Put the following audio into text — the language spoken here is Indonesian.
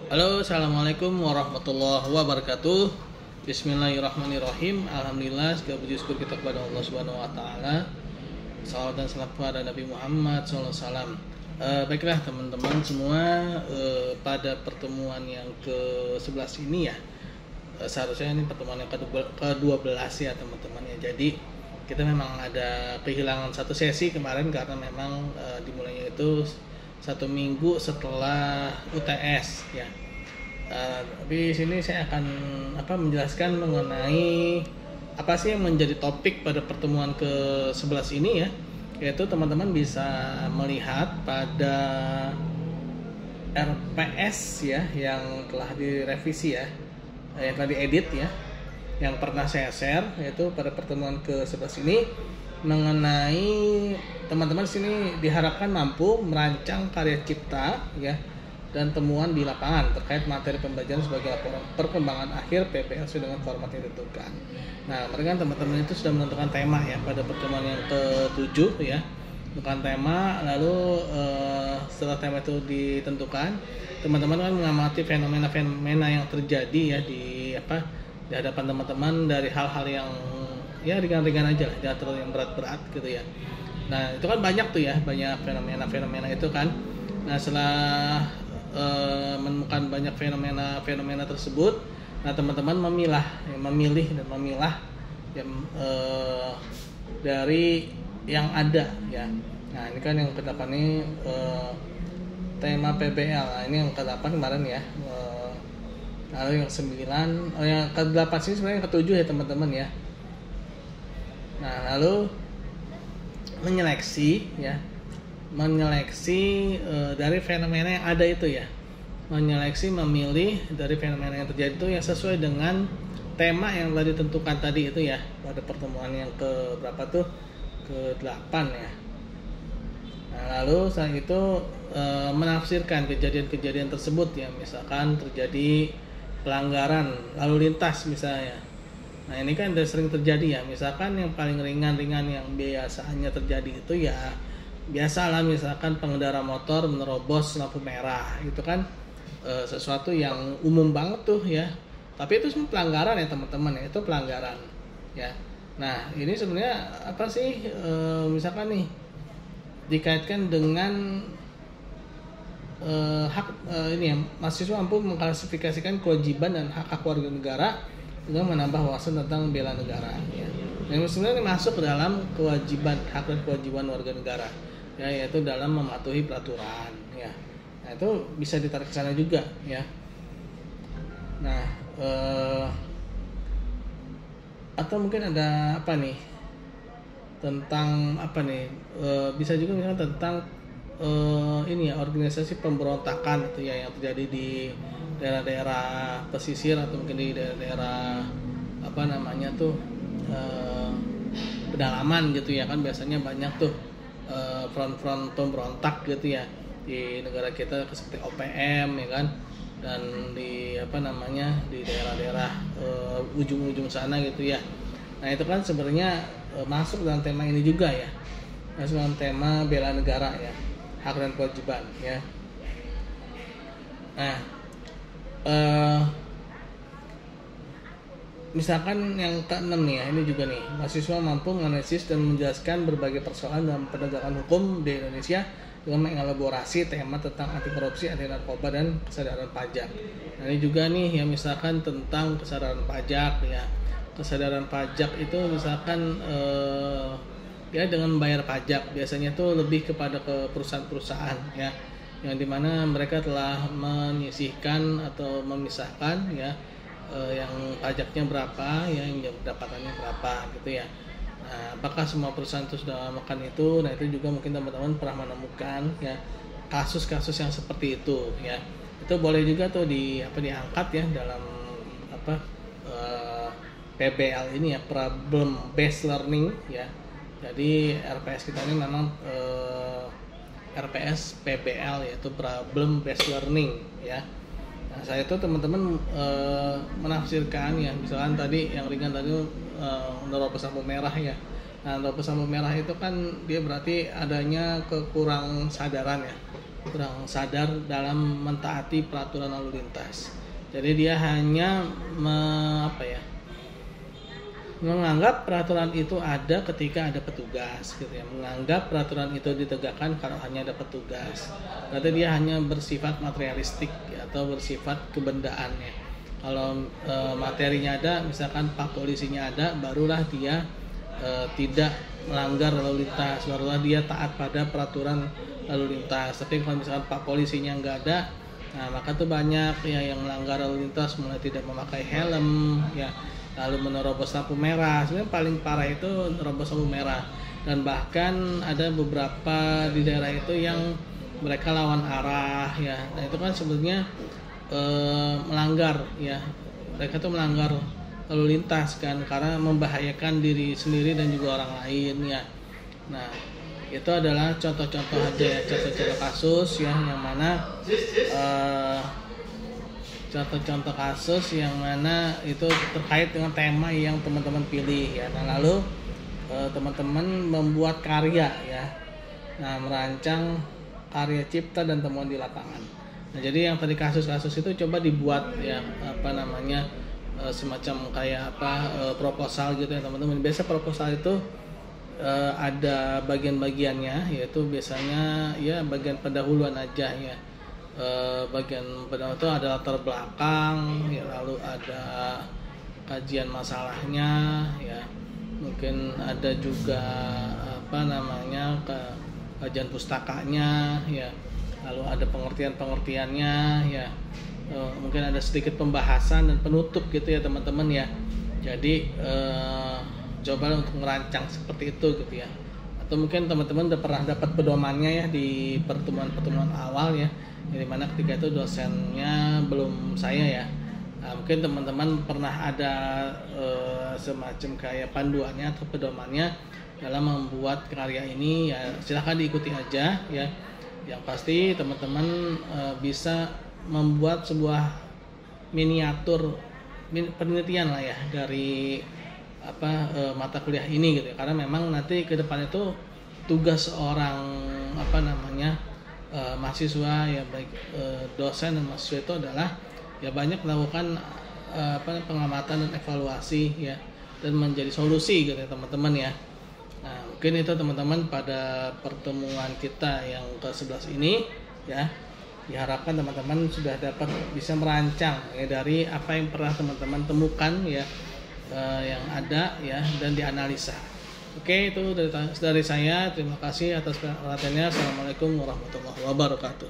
Halo, assalamualaikum warahmatullahi wabarakatuh. Bismillahirrahmanirrahim. Alhamdulillah, segala puji syukur kita kepada Allah Subhanahu Wa Taala. Salawat dan salam kepada Nabi Muhammad SAW. Baiklah teman-teman semua, pada pertemuan yang ke-11 ini ya, seharusnya ini pertemuan yang ke-12 ya teman-teman ya. Jadi kita memang ada kehilangan satu sesi kemarin karena memang dimulainya itu satu minggu setelah UTS ya. Tapi sini saya akan menjelaskan mengenai apa sih yang menjadi topik pada pertemuan ke-11 ini ya, yaitu teman-teman bisa melihat pada RPS ya yang telah direvisi ya, yang telah diedit ya, yang pernah saya share, yaitu pada pertemuan ke-11 ini mengenai teman-teman sini diharapkan mampu merancang karya cipta ya dan temuan di lapangan terkait materi pembelajaran sebagai laporan perkembangan akhir PPL sesuai dengan format yang ditentukan. Nah, mereka teman-teman itu sudah menentukan tema ya pada pertemuan yang ke-7 ya. Menentukan tema, lalu setelah tema itu ditentukan, teman-teman kan mengamati fenomena-fenomena yang terjadi ya di hadapan teman-teman dari hal-hal yang ya ringan-ringan aja lah, jangan terlalu yang berat-berat gitu ya. Nah, itu kan banyak tuh ya, banyak fenomena-fenomena itu kan. Nah, setelah menemukan banyak fenomena tersebut, nah teman-teman memilih dan memilah yang dari yang ada ya. Nah, ini kan yang ke-8 ini tema PBL. Nah, ini yang ke-8 kemarin ya. Lalu yang 9, yang ke-8 sini sebenarnya yang ke-7 ya teman-teman ya. Nah, lalu menyeleksi dari fenomena yang ada itu ya, memilih dari fenomena yang terjadi itu yang sesuai dengan tema yang telah ditentukan tadi itu ya pada pertemuan yang ke berapa tuh, ke-8 ya. Nah, lalu setelah itu menafsirkan kejadian-kejadian tersebut ya, misalkan terjadi pelanggaran lalu lintas misalnya. Nah, ini kan udah sering terjadi ya, misalkan yang paling ringan-ringan yang biasanya terjadi itu ya biasalah, misalkan pengendara motor menerobos lampu merah, itu kan sesuatu yang umum banget tuh ya, tapi itu semua pelanggaran ya teman-teman ya, itu pelanggaran ya. Nah, ini sebenarnya apa sih, misalkan nih dikaitkan dengan hak ini ya, mahasiswa mampu mengklasifikasikan kewajiban dan hak warga negara dengan menambah wawasan tentang bela negara ya. Yang sebenarnya masuk ke dalam kewajiban, hak dan kewajiban warga negara ya, yaitu dalam mematuhi peraturan ya. Nah, itu bisa ditarik ke sana juga ya. Nah, atau mungkin ada apa nih tentang apa nih, bisa juga misalnya tentang ini ya, organisasi pemberontakan itu ya yang terjadi di daerah-daerah pesisir atau mungkin di daerah-daerah pedalaman gitu ya, kan biasanya banyak tuh front-front pemberontak gitu ya di negara kita seperti OPM ya kan, dan di di daerah-daerah ujung-ujung sana gitu ya. Nah, itu kan sebenarnya masuk dalam tema ini juga ya, masuk dalam tema bela negara ya, hak dan kewajiban ya. Nah, misalkan yang ke-6 nih ya, ini juga nih, mahasiswa mampu menganalisis dan menjelaskan berbagai persoalan dalam penegakan hukum di Indonesia dengan mengelaborasi tema tentang anti korupsi, anti narkoba, dan kesadaran pajak. Nah, ini juga nih ya, misalkan tentang kesadaran pajak ya. Kesadaran pajak itu misalkan ya dengan membayar pajak biasanya tuh lebih kepada ke perusahaan-perusahaan ya, yang dimana mereka telah menyisihkan atau memisahkan ya, yang pajaknya berapa ya, yang pendapatannya berapa gitu ya. Nah, apakah semua perusahaan itu sudah melakukan itu? Nah, itu juga mungkin teman-teman pernah menemukan ya kasus-kasus yang seperti itu ya. Itu boleh juga tuh diangkat ya dalam PBL ini ya, problem based learning ya. Jadi RPS kita ini memang RPS PBL, yaitu problem based learning ya. Nah, saya tuh teman-teman menafsirkan ya, misalkan tadi yang ringan tadi nerobos lampu merah ya. Nah, nerobos lampu merah itu kan dia berarti adanya kekurang sadaran ya, kurang sadar dalam mentaati peraturan lalu lintas. Jadi dia hanya menganggap peraturan itu ada ketika ada petugas gitu ya, menganggap peraturan itu ditegakkan kalau hanya ada petugas. Berarti dia hanya bersifat materialistik ya, atau bersifat kebendaannya. Kalau materinya ada, misalkan pak polisinya ada, barulah dia tidak melanggar lalu lintas, barulah dia taat pada peraturan lalu lintas. Tapi kalau misalkan pak polisinya nggak ada, nah maka tuh banyak ya yang melanggar lalu lintas, mulai tidak memakai helm ya, lalu menerobos lampu merah. Sebenarnya paling parah itu menerobos lampu merah, dan bahkan ada beberapa di daerah itu yang mereka lawan arah ya. Nah itu kan sebenarnya melanggar ya, mereka tuh melanggar lalu lintas kan, karena membahayakan diri sendiri dan juga orang lain ya. Nah itu adalah contoh-contoh aja ya, contoh-contoh kasus yang mana contoh-contoh kasus yang mana itu terkait dengan tema yang teman-teman pilih ya. Nah lalu teman-teman membuat karya ya, nah merancang karya cipta dan temuan di lapangan. Nah jadi yang tadi kasus-kasus itu coba dibuat ya semacam kayak proposal gitu ya teman-teman. Biasa proposal itu ada bagian-bagiannya, yaitu biasanya ya bagian pendahuluan aja ya. Bagian pendahuluan itu ada latar belakang ya, lalu ada kajian masalahnya ya, mungkin ada juga kajian pustakanya ya, lalu ada pengertiannya ya, mungkin ada sedikit pembahasan dan penutup gitu ya teman-teman ya. Jadi coba untuk merancang seperti itu gitu ya. Atau mungkin teman-teman udah pernah dapat pedomannya ya di pertemuan-pertemuan awal ya, di mana ketika itu dosennya belum saya ya. Nah, mungkin teman-teman pernah ada semacam kayak panduannya atau pedomannya dalam membuat karya ini ya, silahkan diikuti aja ya. Yang pasti teman-teman bisa membuat sebuah miniatur penelitian lah ya dari mata kuliah ini gitu ya. Karena memang nanti ke depan itu tugas seorang mahasiswa ya, baik dosen dan mahasiswa itu adalah ya banyak melakukan pengamatan dan evaluasi ya, dan menjadi solusi gitu ya teman-teman ya. Nah mungkin itu teman-teman pada pertemuan kita yang ke-11 ini ya, diharapkan teman-teman sudah dapat bisa merancang ya dari apa yang pernah teman-teman temukan ya, yang ada ya, dan dianalisa. Oke, itu dari saya. Terima kasih atas perhatiannya. Assalamualaikum warahmatullahi wabarakatuh.